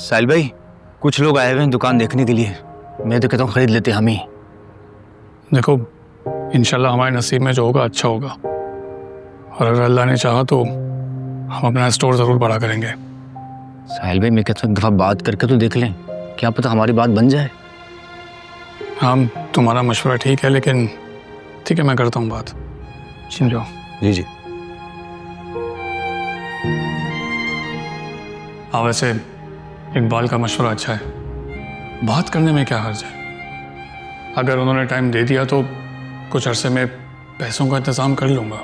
साहिल भाई, कुछ लोग आए हुए हैं दुकान देखने के लिए। मैं तो कहता हूँ खरीद लेते हम ही। देखो, इंशाल्लाह हमारे नसीब में जो होगा अच्छा होगा, और अगर अल्लाह ने चाहा तो हम अपना स्टोर ज़रूर बड़ा करेंगे। साहिल भाई, मैं कहता हूँ एक दफ़ा बात करके तो देख लें, क्या पता हमारी बात बन जाए। हाँ, तुम्हारा मशवरा ठीक है, लेकिन ठीक है, मैं करता हूँ बात। समझो। जी जी। हाँ, वैसे इकबाल का मशवरा अच्छा है, बात करने में क्या हर्ज है। अगर उन्होंने टाइम दे दिया तो कुछ अरसे में पैसों का इंतज़ाम कर लूँगा।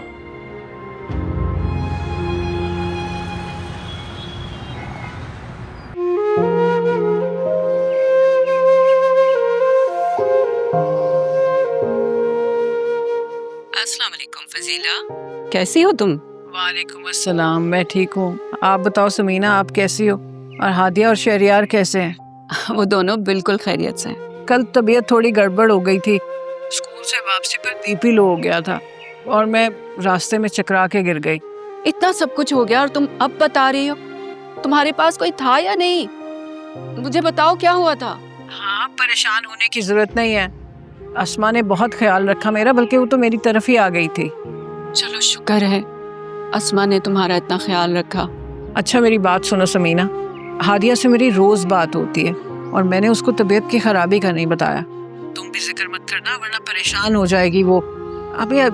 अस्सलाम वालेकुम फजीला, कैसी हो तुम? वालेकुम अस्सलाम, मैं ठीक हूँ। आप बताओ समीना, आप कैसी हो? और हादिया और शहरियार कैसे हैं? वो दोनों बिल्कुल खैरियत से हैं। कल तबीयत थोड़ी गड़बड़ हो गई थी, स्कूल से वापसी पर बीपी लो हो गया था और मैं रास्ते में चकरा के गिर गई। इतना सब कुछ हो गया और तुम अब बता रही हो? तुम्हारे पास कोई था या नहीं? मुझे बताओ क्या हुआ था। हाँ, परेशान होने की जरूरत नहीं है। अस्मा ने बहुत ख्याल रखा मेरा, बल्कि वो तो मेरी तरफ ही आ गई थी। चलो शुक्र है अस्मा ने तुम्हारा इतना ख्याल रखा। अच्छा, मेरी बात सुनो समीना, हादिया से मेरी रोज बात होती है और मैंने उसको तबीयत की खराबी का नहीं बताया। तुम भी जिक्र मत करना, वरना परेशान हो जाएगी वो। अब ये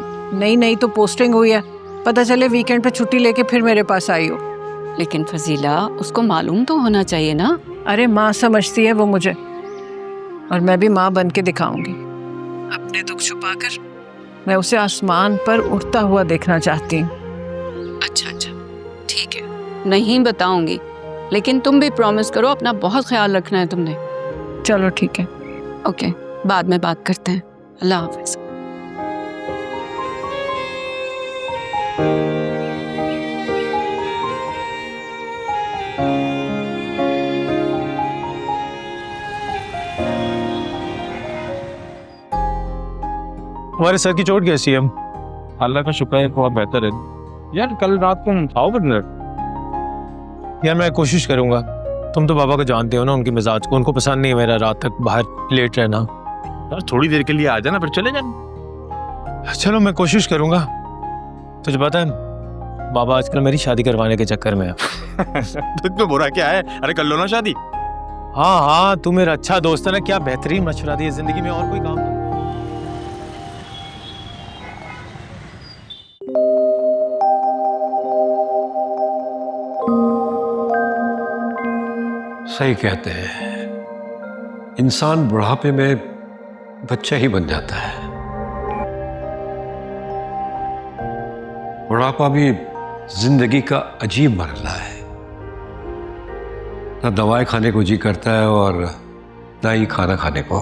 नई तो पोस्टिंग हुई है, पता चले वीकेंड पे छुट्टी लेके फिर मेरे पास आई हो। लेकिन फजीला, उसको मालूम तो होना चाहिए ना। अरे माँ समझती है वो मुझे, और मैं भी माँ बन के दिखाऊंगी। अपने दुख छुपाकर मैं उसे आसमान पर उड़ता हुआ देखना चाहती हूँ। अच्छा, ठीक है, नहीं बताऊंगी, लेकिन तुम भी प्रॉमिस करो अपना बहुत ख्याल रखना है तुमने। चलो ठीक है। ओके, बाद में बात करते हैं। अल्लाह हाफिज। हमारे सर की चोट कैसी है? अल्लाह का शुक्र है, बहुत बेहतर है। यार कल रात को खाओ डिनर। यार मैं कोशिश करूंगा। तुम तो बाबा को जानते हो ना, उनके मिजाज को, उनको पसंद नहीं है मेरा रात तक बाहर लेट रहना। यार थोड़ी देर के लिए आ जाना, फिर चले जाना। चलो मैं कोशिश करूंगा। तुझे पता है बाबा आजकल मेरी शादी करवाने के चक्कर में है। तुझ पे बुरा क्या है? अरे कर लो ना शादी। हाँ, तू मेरा अच्छा दोस्त है ना, क्या बेहतरीन मशवरा दिया। जिंदगी में और कोई काम नहीं। सही कहते हैं, इंसान बुढ़ापे में बच्चा ही बन जाता है। बुढ़ापा भी जिंदगी का अजीब मरहला है। ना दवाई खाने को जी करता है और ना ही खाना खाने को।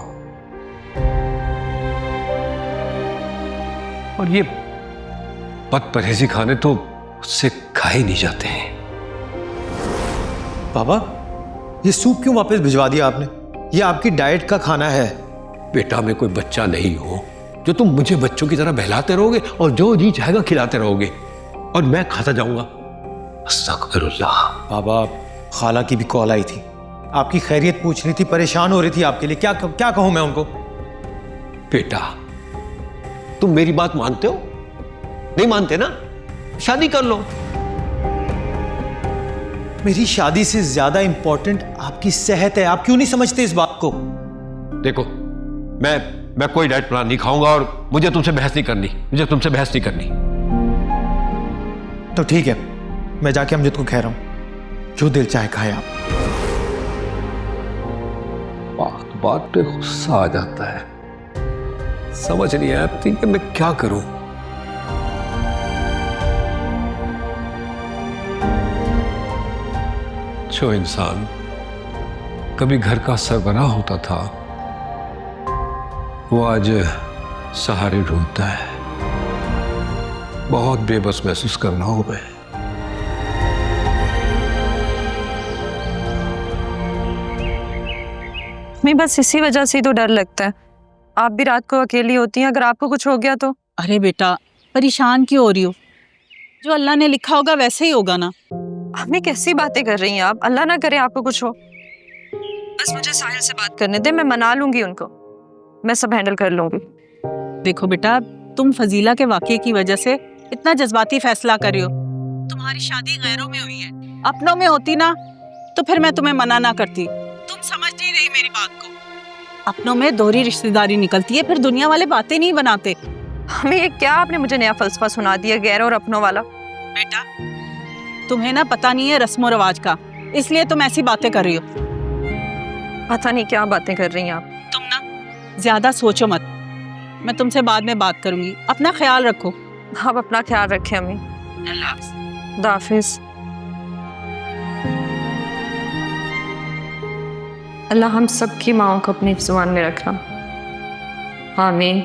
और ये बदपरहेजी खाने तो उससे खाए नहीं जाते हैं। पापा, ये सूप क्यों वापस भिजवा दिया आपने? ये आपकी डाइट का खाना है। बेटा, मैं कोई बच्चा नहीं हूं जो तुम मुझे बच्चों की तरह बहलाते रहोगे और जो जी चाहेगा खिलाते रहोगे और मैं खाता जाऊंगा। अस्तगफिरुल्लाह। पापा, खाला की भी कॉल आई थी, आपकी खैरियत पूछ रही थी, परेशान हो रही थी आपके लिए। क्या कहूं मैं उनको? बेटा, तुम मेरी बात मानते हो? नहीं मानते ना? शादी कर लो। मेरी शादी से ज्यादा इंपॉर्टेंट आपकी सेहत है। आप क्यों नहीं समझते इस बात को? देखो, मैं कोई डाइट प्लान नहीं खाऊंगा और मुझे तुमसे बहस नहीं करनी। तो ठीक है, मैं जाके अमजद को कह रहा हूं, जो दिल चाहे खाए आप। बात पे गुस्सा आ जाता है, समझ नहीं आती कि मैं क्या करूं। जो इंसान कभी घर का सरबराह होता था, वो आज सहारे ढूंढता है। बहुत बेबस महसूस कर रहा हूं मैं। मैं बस इसी वजह से तो डर लगता है। आप भी रात को अकेली होती हैं, अगर आपको कुछ हो गया तो? अरे बेटा, परेशान क्यों हो रही हो? जो अल्लाह ने लिखा होगा वैसे ही होगा ना। हमें कैसी बातें कर रही हैं आप? अल्लाह ना करे आपको कुछ हो। बस मुझे साहिल से बात करने दे, मैं मना लूंगी उनको, मैं सब हैंडल कर लूंगी। देखो बेटा, तुम फजीला के वाकये की वजह से इतना जज्बाती फैसला कर रही हो। तुम्हारी शादी गैरों में हुई है, अपनों में होती ना तो फिर मैं तुम्हें मना ना करती। तुम समझ नहीं रही मेरी बात को। अपनों में दोहरी रिश्तेदारी निकलती है, फिर दुनिया वाले बातें नहीं बनाते। हमें ये क्या आपने मुझे नया फलसफा सुना दिया गैर और अपनों वाला? बेटा, तुम्हें ना पता नहीं है रस्मो रवाज का, इसलिए तुम ऐसी बातें कर रही हो। पता नहीं क्या बातें कर रही हैं आप। तुम ना ज्यादा सोचो मत, मैं तुमसे बाद में बात करूंगी। अपना ख्याल रखो। आप अपना ख्याल रखें अम्मी। खुदा हाफिज। अल्लाह हम सबकी माओं को अपनी जुबान में रखना। आमीन।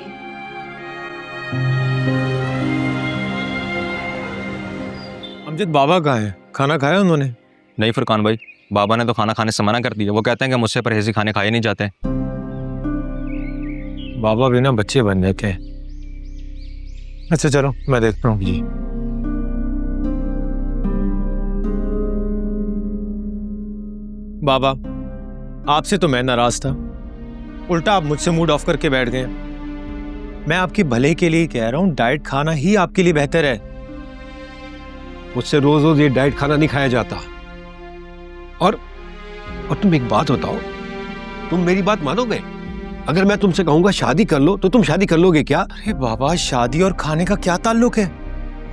अमजद बाबा कहाँ है? खाना खाया उन्होंने? नहीं फुरकान भाई, बाबा ने तो खाना खाने से मना कर दिया। वो कहते हैं कि मुझसे परहेजी खाने खाए नहीं जाते। बाबा भी ना बच्चे बन जाते हैं। अच्छा चलो मैं देखता हूँ जी। बाबा, आपसे तो मैं नाराज था, उल्टा आप मुझसे मूड ऑफ करके बैठ गए। मैं आपके भले के लिए कह रहा हूँ, डाइट खाना ही आपके लिए बेहतर है। मुझसे रोज रोज ये डाइट खाना नहीं खाया जाता। और तुम एक बात बताओ, तुम मेरी बात मानोगे? अगर मैं तुमसे कहूंगा शादी कर लो तो तुम शादी कर लोगे क्या? अरे बाबा, शादी और खाने का क्या ताल्लुक है?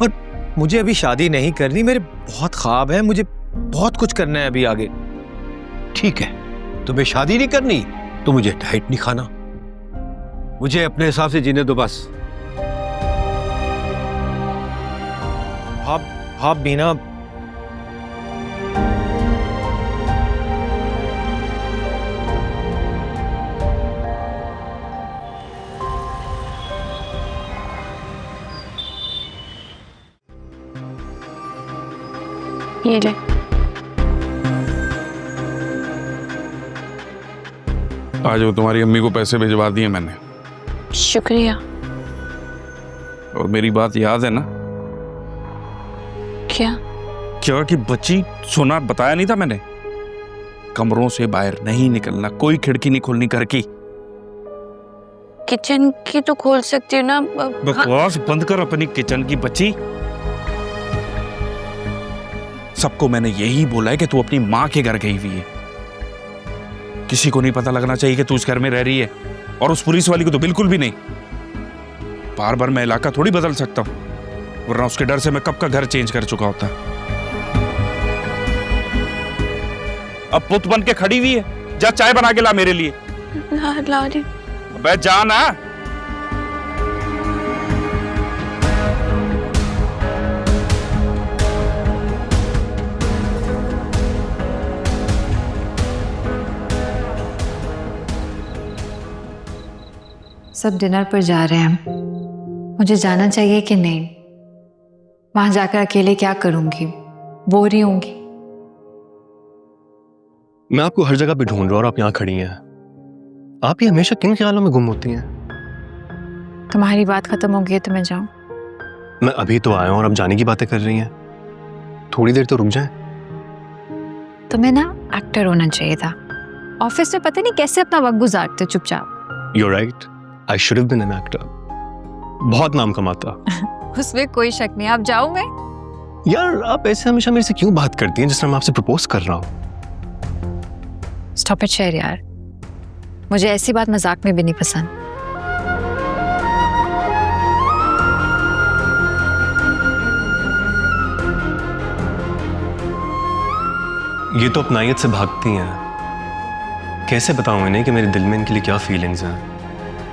और मुझे अभी शादी नहीं करनी, मेरे बहुत ख्वाब है, मुझे बहुत कुछ करना है अभी आगे। ठीक है, तुम्हें शादी नहीं करनी तो मुझे डाइट नहीं खाना, मुझे अपने हिसाब से जीने दो बस। आप बिना ये ले। आज वो तुम्हारी अम्मी को पैसे भिजवा दिए मैंने। शुक्रिया। और मेरी बात याद है ना? क्या? क्या कि बच्ची, सुना बताया नहीं था मैंने? कमरों से बाहर नहीं निकलना, कोई खिड़की नहीं खोलनी घर की। किचन की तो खोल सकती हो ना। बकवास बंद कर अपनी किचन की बच्ची। सबको मैंने यही बोला है कि तू अपनी माँ के घर गई हुई है। किसी को नहीं पता लगना चाहिए कि तू इस घर में रह रही है, और उस पुलिस वाली को तो बिल्कुल भी नहीं। बार बार मैं इलाका थोड़ी बदल सकता हूँ, वरना उसके डर से मैं कब का घर चेंज कर चुका होता। अब पुत बन के खड़ी हुई है, जा चाय बना के ला मेरे लिए। ला रही। अबे जा ना। सब डिनर पर जा रहे हैं, मुझे जाना चाहिए कि नहीं? वहां जाकर अकेले क्या करूंगी? बोर ही होंगी। मैं आपको हर जगह पे ढूंढ रहा हूं और आप यहाँ खड़ी हैं। आप ये हमेशा किन ख्यालों में गुम होती हैं? तुम्हारी बात खत्म हो गई है तो मैं जाऊं? मैं अभी तो आया हूं और आप जाने की बातें कर रही हैं। थोड़ी देर तो रुक जाएं। तुम्हें ना एक्टर होना चाहिए था। ऑफिस में पता नहीं कैसे अपना वक्त गुजारते चुपचाप। You're right. I should have been an actor. बहुत नाम कमाता। उसमें कोई शक नहीं। आप जाऊं मैं? यार आप ऐसे हमेशा मेरे से क्यों बात करती हैं जिस तरह मैं आपसे प्रपोज कर रहा हूँ? स्टॉप इट शेर यार, मुझे ऐसी बात मजाक में भी नहीं पसंद। ये तो अपनायत से भागती हैं। कैसे बताऊं इन्हें कि मेरे दिल में इनके लिए क्या फीलिंग्स हैं?